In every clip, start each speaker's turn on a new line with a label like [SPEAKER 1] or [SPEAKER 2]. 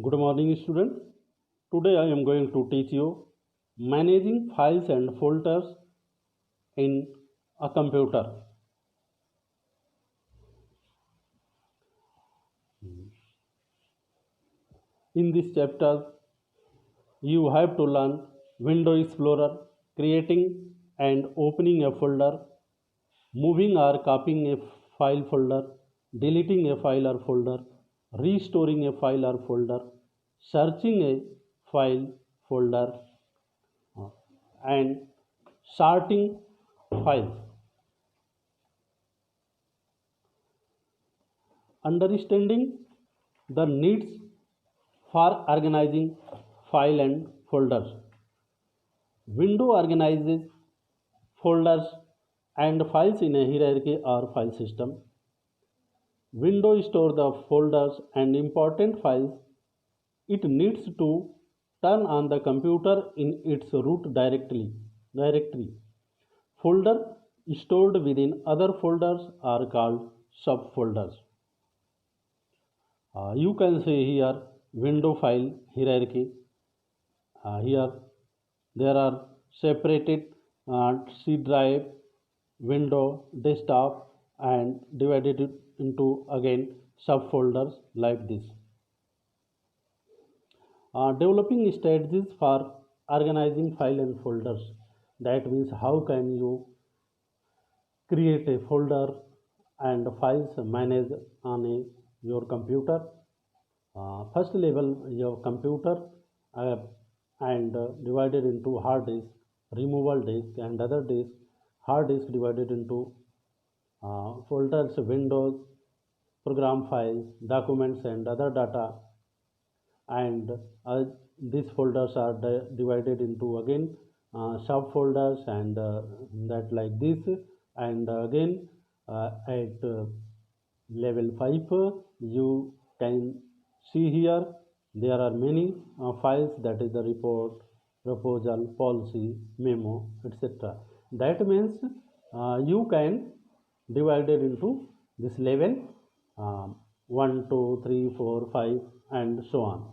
[SPEAKER 1] Good morning, student. Today I am going to teach you managing files and folders in a computer. In this chapter, you have to learn Window Explorer, creating and opening a folder, moving or copying a file folder, deleting a file or folder, restoring a file or folder, searching a file folder, and sorting files. Understanding the needs for organizing file and folders. Window organizes folders and files in a hierarchy or file system. Window stores the folders and important files it needs to turn on the computer in its root directory. Folder stored within other folders are called subfolders. You can see here window file hierarchy. Here there are separated C drive, window, desktop, and divided it into again subfolders like this. Developing strategies for organizing file and folders. That means how can you create a folder and files manage on your computer. First level your computer uh, and divided into hard disk, removable disk, and other disk. Hard disk divided into folders, windows, program files, documents, and other data. And these folders are divided into again subfolders and that like this. And again at level 5 you can see here there are many files, that is the report, proposal, policy, memo, etc. That means you can divide it into this level, 1 2 3 4 5 and so on.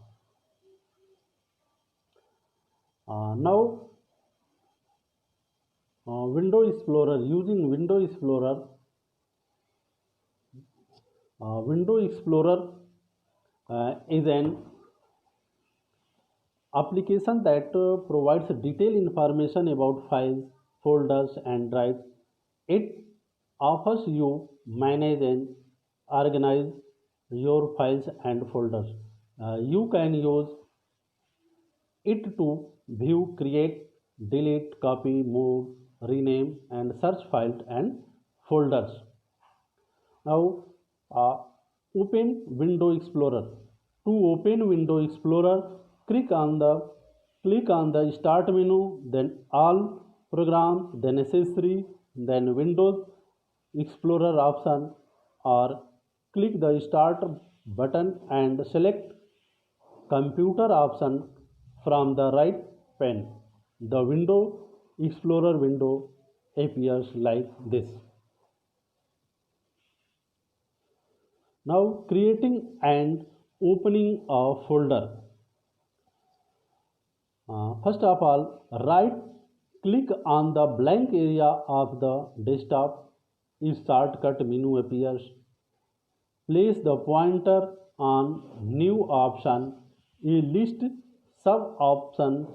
[SPEAKER 1] Now Window Explorer, using Window Explorer is an application that provides detailed information about files, folders, and drives. It offers you manage and organize your files and folders. You can use it to view, create, delete, copy, move, rename, and search files and folders. Now, uh, open Window Explorer. To open Window Explorer, click on the Start menu, then All, Program, then Accessory, then Windows Explorer option, or click the Start button and select Computer option from the right pane. The Window Explorer window appears like this. Now creating and opening a folder. First of all, right click on the blank area of the desktop. A shortcut menu appears. Place the pointer on new option. A list sub option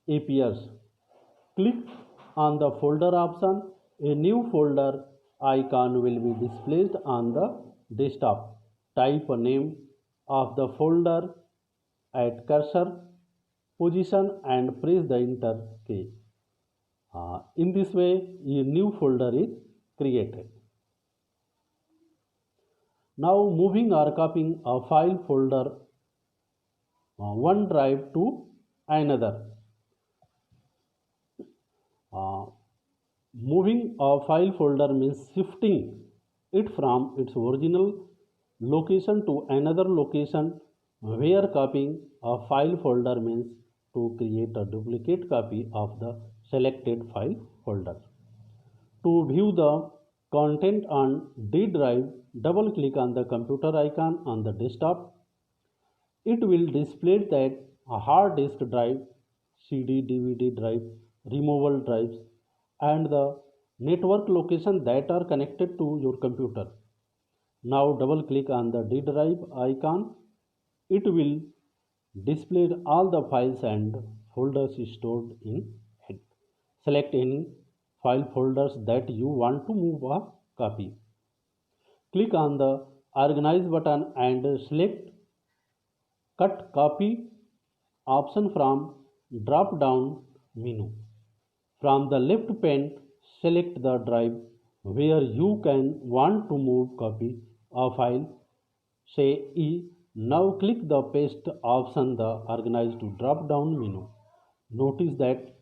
[SPEAKER 1] appears. Click on the folder option. A new folder icon will be displayed on the desktop. Type a name of the folder at cursor position and press the enter key. In this way, a new folder is created. Now moving or copying a file folder one drive to another. Uh, Moving a file folder means shifting it from its original location to another location, where copying a file folder means to create a duplicate copy of the selected file folder. To view the content on D drive, double click on the computer icon on the desktop. It will display that a hard disk drive, CD, DVD drive, removable drives, and the network location that are connected to your computer. Now double click on the D drive icon. It will display all the files and folders stored in it. Select any file folders that you want to move a copy. Click on the Organize button and select Cut Copy option from drop down menu. From the left pane, select the drive where you can want to move copy a file, say E. Now click the paste option the organize to drop down menu. Notice that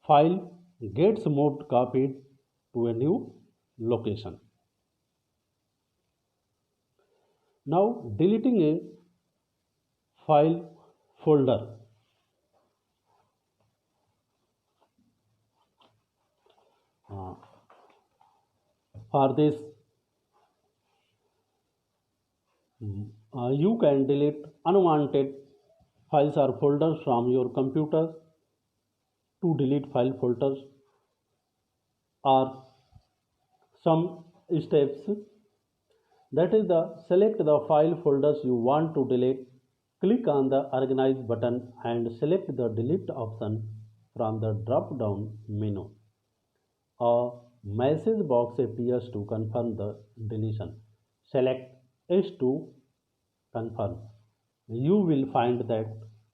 [SPEAKER 1] file gets moved copied to a new location. Now deleting a file folder. Uh, for this you can delete unwanted files or folders from your computer. To delete file folders are some steps, that is the select the file folders you want to delete. Click on the organize button and select the delete option from the drop down menu. A message box appears to confirm the deletion. Select S to confirm. You will find that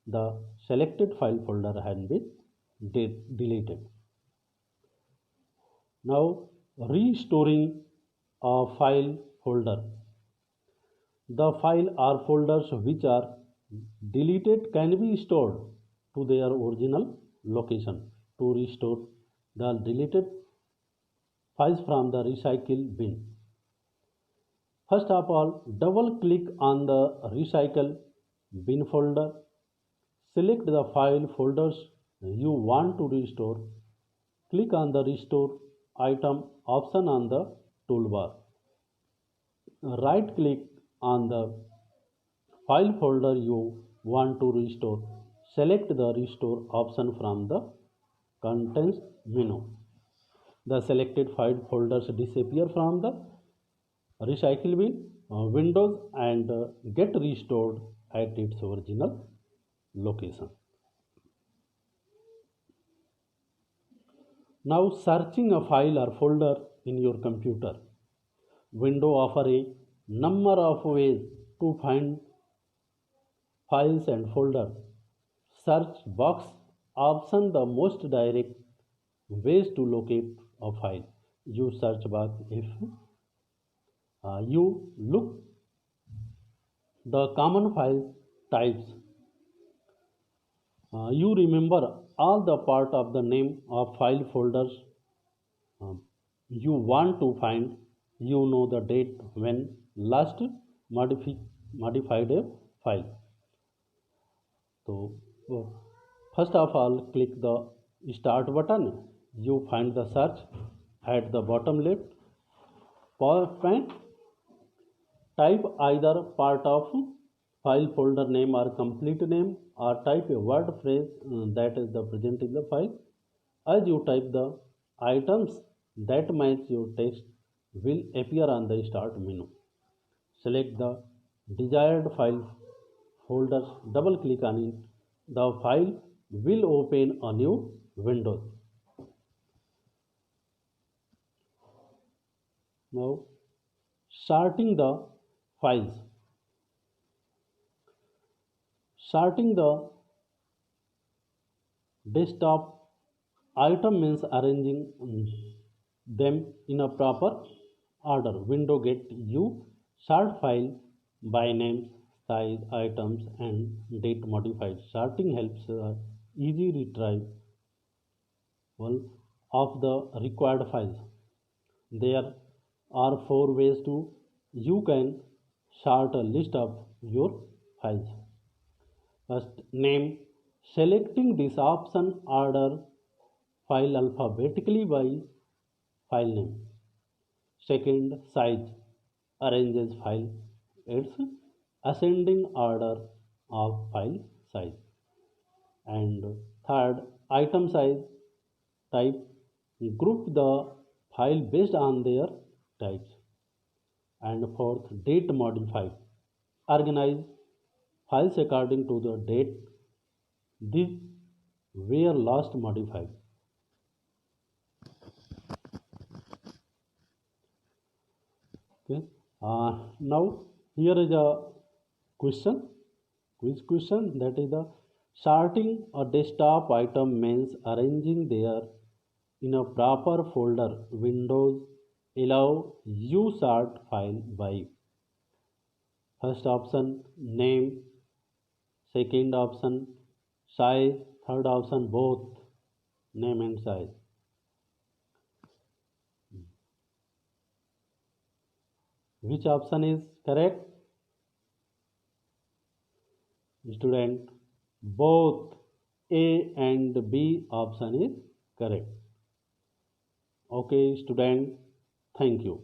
[SPEAKER 1] the selected file folder has been deleted. Now restoring a file folder. The file or folders which are deleted can be stored to their original location. To restore the deleted files from the recycle bin, first of all, double click on the recycle bin folder. Select the file folders you want to restore. Click on the restore item option on the toolbar. Right click on the file folder you want to restore. Select the restore option from the contents menu. The selected file folders disappear from the recycle bin windows and get restored at its original location. Now searching a file or folder in your computer. Windows offer a number of ways to find files and folders. Search box option the most direct ways to locate a file. Use search box if you look the common file types. You remember all the part of the name of file folders you want to find. You know the date when last modified a file. So first of all, click the start button. You find the search at the bottom left pane. Type either part of file folder name or complete name, or type a word phrase that is the present in the file. As you type, the items that match your text will appear on the start menu. Select the desired file folder, double click on it. The file will open a new window. Now sorting the files. Sorting the desktop item means arranging them in a proper order. Window get you sort file by names, size, items, and date modified. Sorting helps easy retrieval of the required files. There are four ways to you can sort a list of your files. First, name. Selecting this option, order file alphabetically by file name. Second, size. Arranges file its ascending order of file size. And third, item size type, group the file based on their types. And fourth, date modify, organize files according to the date these were last modified. Okay. Now here is a question, quiz question, that is the sorting a desktop item means arranging there in a proper folder. Windows allow you sort file by first option name, second option size, third option both name and size. Which option is correct? Student, both A and B option is correct. Okay, student, thank you.